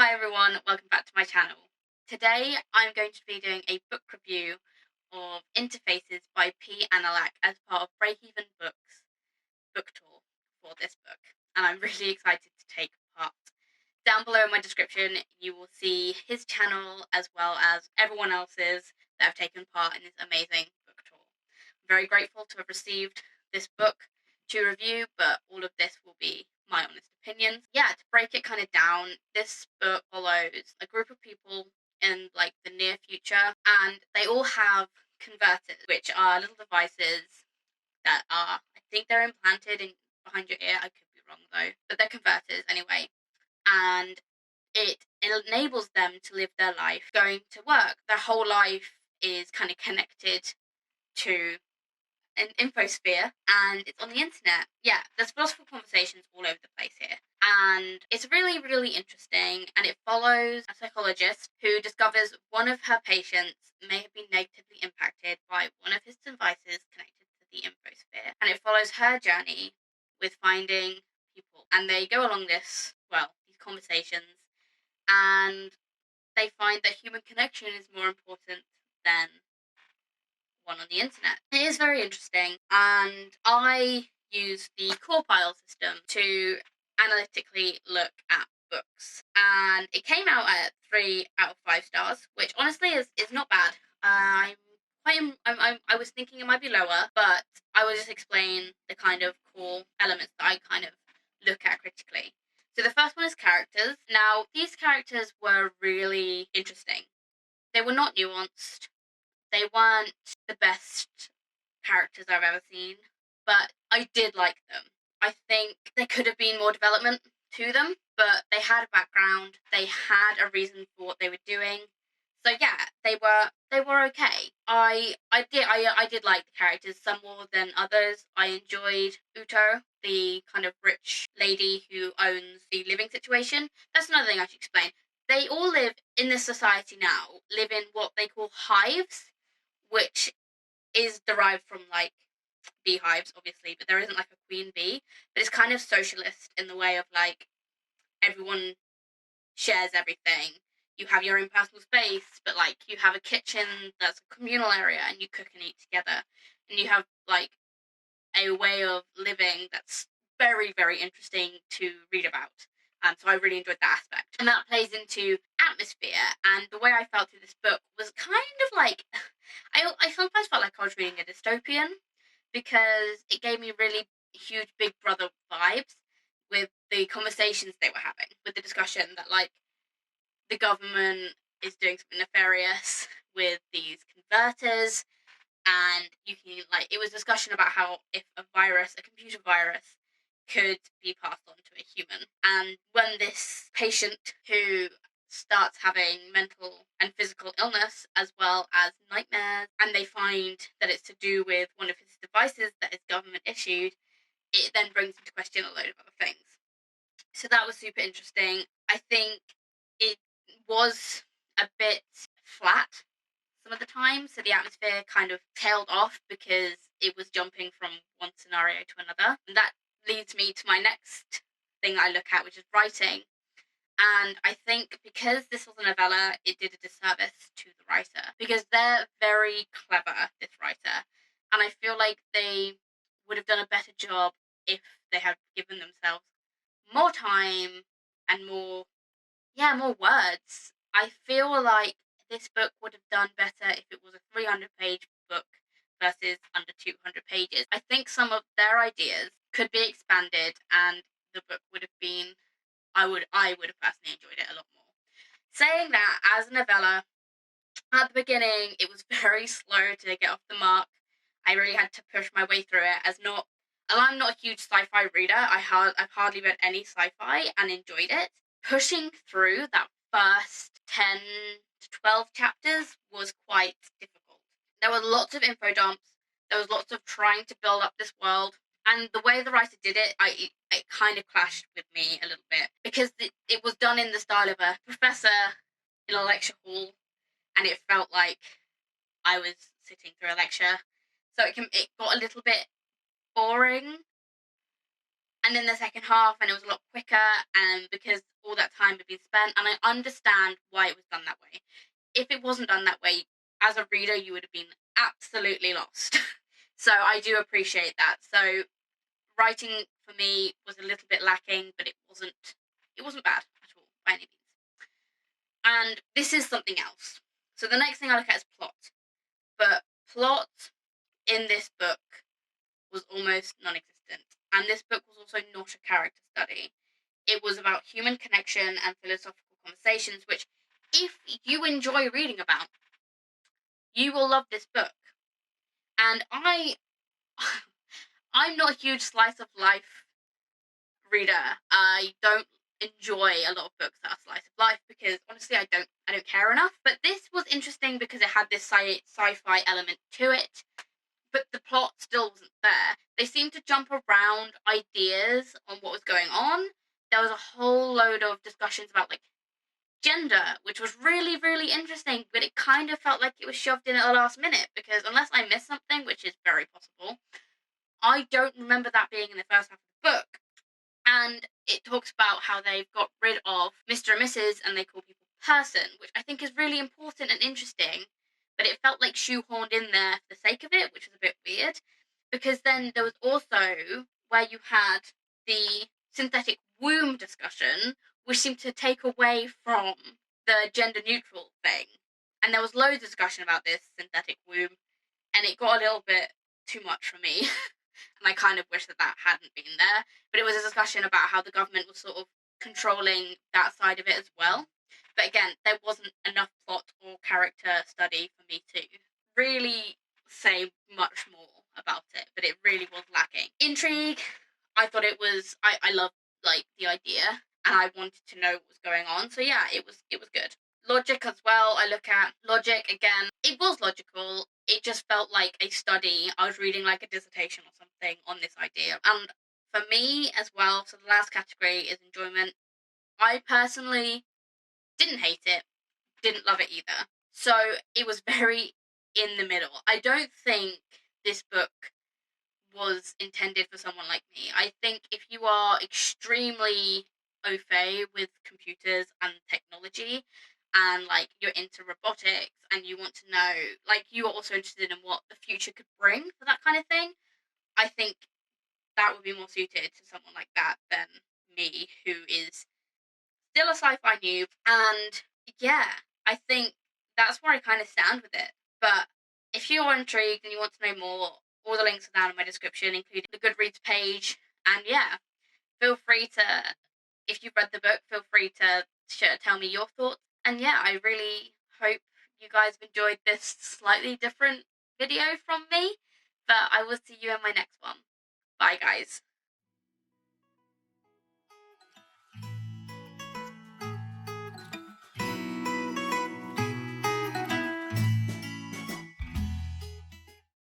Hi everyone, welcome back to my channel. Today I'm going to be doing a book review of Interfaces by P.Anilak as part of Breakeven Books book tour for this book, and I'm really excited to take part. Down below in my description you will see his channel as well as everyone else's that have taken part in this amazing book tour. I'm very grateful to have received this book to review, but all of this will be my honest opinions. Yeah, to break it kind of down, this book follows a group of people in like the near future, and they all have converters, which are little devices that are, I think they're implanted in behind your ear. I could be wrong though, but they're converters anyway, and it enables them to live their life going to work. Their whole life is kind of connected to an infosphere, and it's on the internet. Yeah, there's philosophical conversations all over the place here, and it's really, really interesting, and it follows a psychologist who discovers one of her patients may have been negatively impacted by one of his devices connected to the infosphere, and it follows her journey with finding people, and they go along these conversations, and they find that human connection is more important than one on the internet. It is very interesting, and I use the core pile system to analytically look at books, and it came out at 3 out of 5 stars, which honestly is not bad. I was thinking it might be lower, but I will just explain the kind of core elements that I kind of look at critically. So the first one is characters. Now, these characters were really interesting. They were not nuanced. They weren't the best characters I've ever seen, but I did like them. I think there could have been more development to them, but they had a background, they had a reason for what they were doing. So yeah, they were okay. I did like the characters, some more than others. I enjoyed Uto, the kind of rich lady who owns the living situation. That's another thing I should explain. They all live in this society now, live in what they call hives, which is derived from like beehives, obviously, but there isn't like a queen bee. But it's kind of socialist in the way of like everyone shares everything. You have your own personal space, but like you have a kitchen that's a communal area and you cook and eat together. And you have like a way of living that's very, very interesting to read about. So I really enjoyed that aspect. And that plays into atmosphere. And the way I felt through this book was kind of like, I sometimes felt like I was reading a dystopian, because it gave me really huge Big Brother vibes with the conversations they were having, with the discussion that like the government is doing something nefarious with these converters, and you can like, it was discussion about how if a computer virus could be passed on to a human, and when this patient who starts having mental and physical illness as well as nightmares, and they find that it's to do with one of his devices that is government issued, it then brings into question a load of other things. So that was super interesting. I think it was a bit flat some of the time, so the atmosphere kind of tailed off because it was jumping from one scenario to another. And that leads me to my next thing I look at, which is writing. And I think because this was a novella, it did a disservice to the writer, because they're very clever, this writer, and I feel like they would have done a better job if they had given themselves more time and more words. I feel like this book would have done better if it was a 300-page book versus under 200 pages. I think some of their ideas could be expanded, and the book would have been, I would have personally enjoyed it a lot more. Saying that, as a novella, at the beginning it was very slow to get off the mark. I really had to push my way through it, as I'm not a huge sci-fi reader. I've hardly read any sci-fi and enjoyed it. Pushing through that first 10 to 12 chapters was quite difficult. There were lots of info dumps. There was lots of trying to build up this world. And the way the writer did it, it kind of clashed with me a little bit, because it was done in the style of a professor in a lecture hall, and it felt like I was sitting through a lecture. So it got a little bit boring. and then the second half, and it was a lot quicker, and because all that time had been spent, and I understand why it was done that way. If it wasn't done that way, as a reader, you would have been absolutely lost. So I do appreciate that. So writing for me was a little bit lacking, but it wasn't bad at all by any means. And this is something else. So the next thing I look at is plot. But plot in this book was almost non-existent. And this book was also not a character study. It was about human connection and philosophical conversations, which, if you enjoy reading about, you will love this book. And I'm not a huge slice of life reader. I don't enjoy a lot of books that are slice of life because honestly I don't care enough. But this was interesting because it had this sci-fi element to it, but the plot still wasn't there. They seemed to jump around ideas on what was going on. There was a whole load of discussions about like gender, which was really, really interesting, but it kind of felt like it was shoved in at the last minute because unless I missed something, which is very possible, I don't remember that being in the first half of the book. And it talks about how they've got rid of Mr. and Mrs. and they call people person, which I think is really important and interesting, but it felt like shoehorned in there for the sake of it, which was a bit weird. Because then there was also where you had the synthetic womb discussion, which seemed to take away from the gender neutral thing. And there was loads of discussion about this synthetic womb, and it got a little bit too much for me. And I kind of wish that hadn't been there. But it was a discussion about how the government was sort of controlling that side of it as well. But again, there wasn't enough plot or character study for me to really say much more about it, but it really was lacking. Intrigue, I thought it was, I loved like the idea and I wanted to know what was going on. So yeah, it was good. Logic as well, I look at logic again. It was logical. It just felt like a study. I was reading like a dissertation or something on this idea. And for me as well, so the last category is enjoyment. I personally didn't hate it, didn't love it either. So it was very in the middle. I don't think this book was intended for someone like me. I think if you are extremely au fait with computers and technology and like you're into robotics and you want to know, like you are also interested in what the future could bring for that kind of thing, I think that would be more suited to someone like that than me, who is still a sci-fi noob. And yeah, I think that's where I kind of stand with it. But if you are intrigued and you want to know more, all the links are down in my description, including the Goodreads page. And yeah, feel free to, if you've read the book, feel free to tell me your thoughts. And yeah, I really hope you guys have enjoyed this slightly different video from me. But I will see you in my next one. Bye, guys.